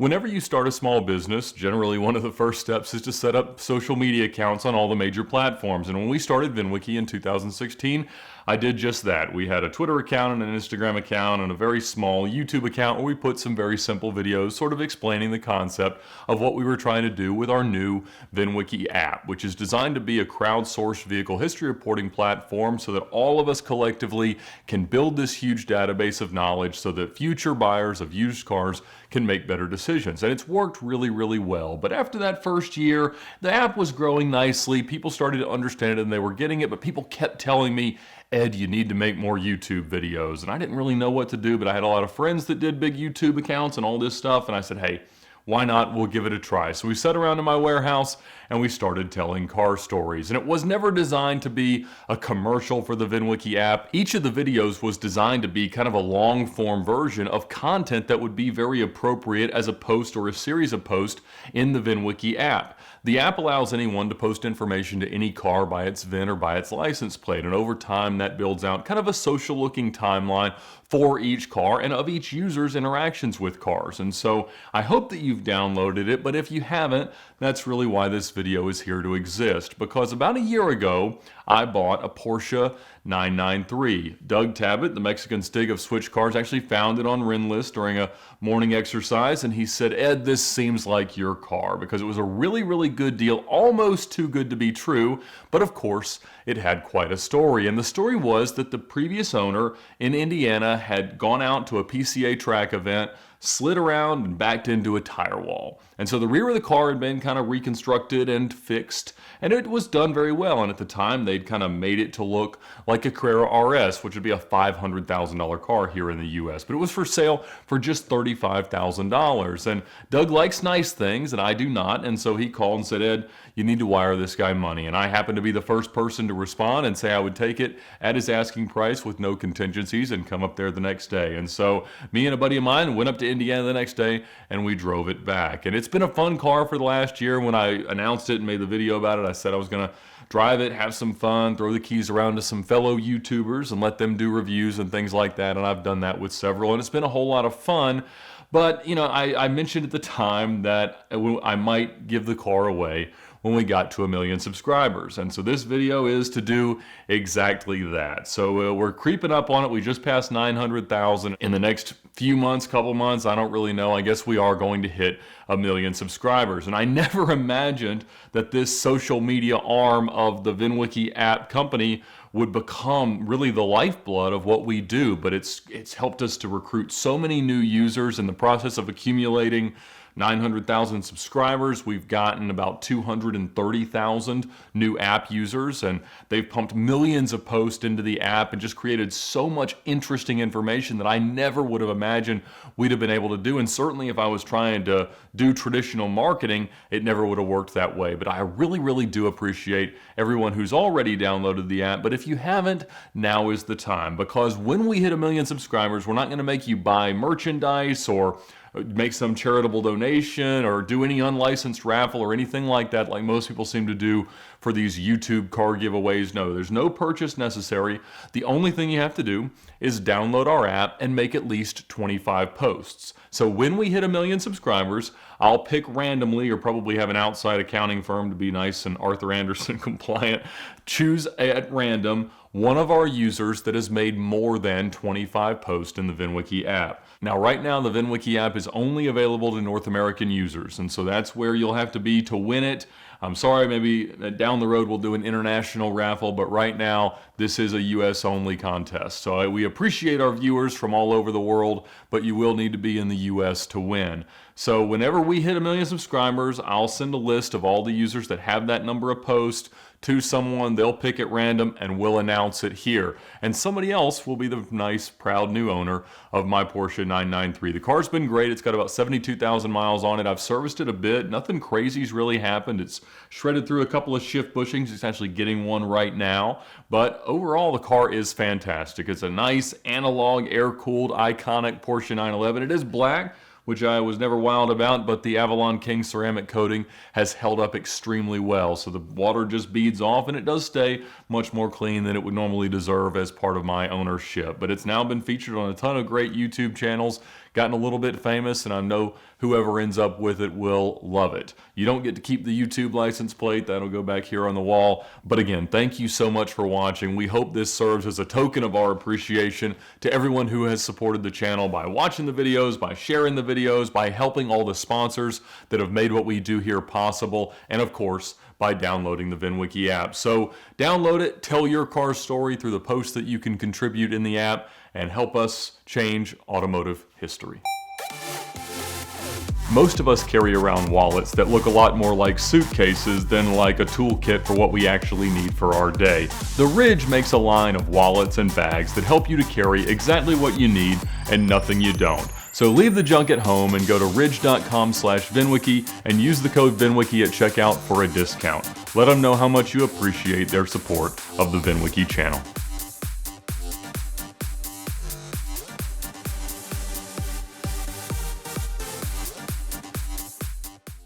Whenever you start a small business, generally one of the first steps is to set up social media accounts on all the major platforms. And when we started VinWiki in 2016, I did just that. We had a Twitter account and an Instagram account and a very small YouTube account where we put some very simple videos sort of explaining the concept of what we were trying to do with our new VinWiki app, which is designed to be a crowdsourced vehicle history reporting platform so that all of us collectively can build this huge database of knowledge so that future buyers of used cars can make better decisions. And it's worked really, really well. But after that first year, the app was growing nicely. People started to understand it and they were getting it, but people kept telling me, Ed, you need to make more YouTube videos. And I didn't really know what to do, but I had a lot of friends that did big YouTube accounts and all this stuff. And I said, hey, why not? We'll give it a try. So we sat around in my warehouse and we started telling car stories. And it was never designed to be a commercial for the VinWiki app. Each of the videos was designed to be kind of a long form version of content that would be very appropriate as a post or a series of posts in the VinWiki app. The app allows anyone to post information to any car by its VIN or by its license plate. And over time, that builds out kind of a social looking timeline for each car and of each user's interactions with cars. And so I hope that you've downloaded it, but if you haven't, that's really why this video is here to exist. Because about a year ago, I bought a Porsche 993. Doug Tabbitt, the Mexican Stig of switch cars, actually found it on Renlist during a morning exercise, and he said, Ed, this seems like your car, because it was a really, really good deal, almost too good to be true, but of course, it had quite a story. And the story was that the previous owner in Indiana had gone out to a PCA track event, slid around and backed into a tire wall. And so the rear of the car had been kind of reconstructed and fixed, and it was done very well. And at the time, they'd kind of made it to look like a Carrera RS, which would be a $500,000 car here in the US. But it was for sale for just $35,000. And Doug likes nice things, and I do not. And so he called and said, Ed, you need to wire this guy money. And I happened to be the first person to respond and say I would take it at his asking price with no contingencies and come up there the next day. And so me and a buddy of mine went up to Indiana the next day and we drove it back. And it's been a fun car for the last year. When I announced it and made the video about it, I said I was going to drive it, have some fun, throw the keys around to some fellow YouTubers and let them do reviews and things like that. And I've done that with several, and it's been a whole lot of fun. But, you know, I mentioned at the time that I might give the car away when we got to 1 million subscribers. And so this video is to do exactly that. So we're creeping up on it. We just passed 900,000. In the next few months, couple months, I don't really know. I guess we are going to hit 1 million subscribers. And I never imagined that this social media arm of the VinWiki app company would become really the lifeblood of what we do. But it's helped us to recruit so many new users in the process of accumulating 900,000 subscribers. We've gotten about 230,000 new app users, and they've pumped millions of posts into the app and just created so much interesting information that I never would have imagined we'd have been able to do. And certainly if I was trying to do traditional marketing, it never would have worked that way. But I really, really do appreciate everyone who's already downloaded the app. But if you haven't, now is the time, because when we hit 1 million subscribers, we're not going to make you buy merchandise or make some charitable donation or do any unlicensed raffle or anything like that, like most people seem to do for these YouTube car giveaways. No, there's no purchase necessary. The only thing you have to do is download our app and make at least 25 posts. So when we hit 1 million subscribers, I'll pick randomly, or probably have an outside accounting firm to be nice and Arthur Anderson compliant, choose at random one of our users that has made more than 25 posts in the VinWiki app. Now, right now, the VinWiki app is only available to North American users, and so that's where you'll have to be to win it. I'm sorry, maybe down the road we'll do an international raffle, but right now this is a US only contest. So we appreciate our viewers from all over the world, but you will need to be in the US to win. So whenever we hit 1 million subscribers, I'll send a list of all the users that have that number of posts to someone. They'll pick at random and we'll announce it here. And somebody else will be the nice, proud new owner of my Porsche 993. The car's been great. It's got about 72,000 miles on it. I've serviced it a bit. Nothing crazy's really happened. It's shredded through a couple of shift bushings. It's actually getting one right now. But overall, the car is fantastic. It's a nice, analog, air-cooled, iconic Porsche 911. It is black, which I was never wild about, but the Avalon King ceramic coating has held up extremely well. So the water just beads off, and it does stay much more clean than it would normally deserve as part of my ownership. But it's now been featured on a ton of great YouTube channels, gotten a little bit famous, and I know whoever ends up with it will love it. You don't get to keep the YouTube license plate. That'll go back here on the wall. But again, thank you so much for watching. We hope this serves as a token of our appreciation to everyone who has supported the channel by watching the videos, by sharing the videos, by helping all the sponsors that have made what we do here possible, and of course, by downloading the VinWiki app. So download it, tell your car story through the posts that you can contribute in the app, and help us change automotive history. Most of us carry around wallets that look a lot more like suitcases than like a toolkit for what we actually need for our day. The Ridge makes a line of wallets and bags that help you to carry exactly what you need and nothing you don't. So leave the junk at home and go to ridge.com/VinWiki and use the code VinWiki at checkout for a discount. Let them know how much you appreciate their support of the VinWiki channel.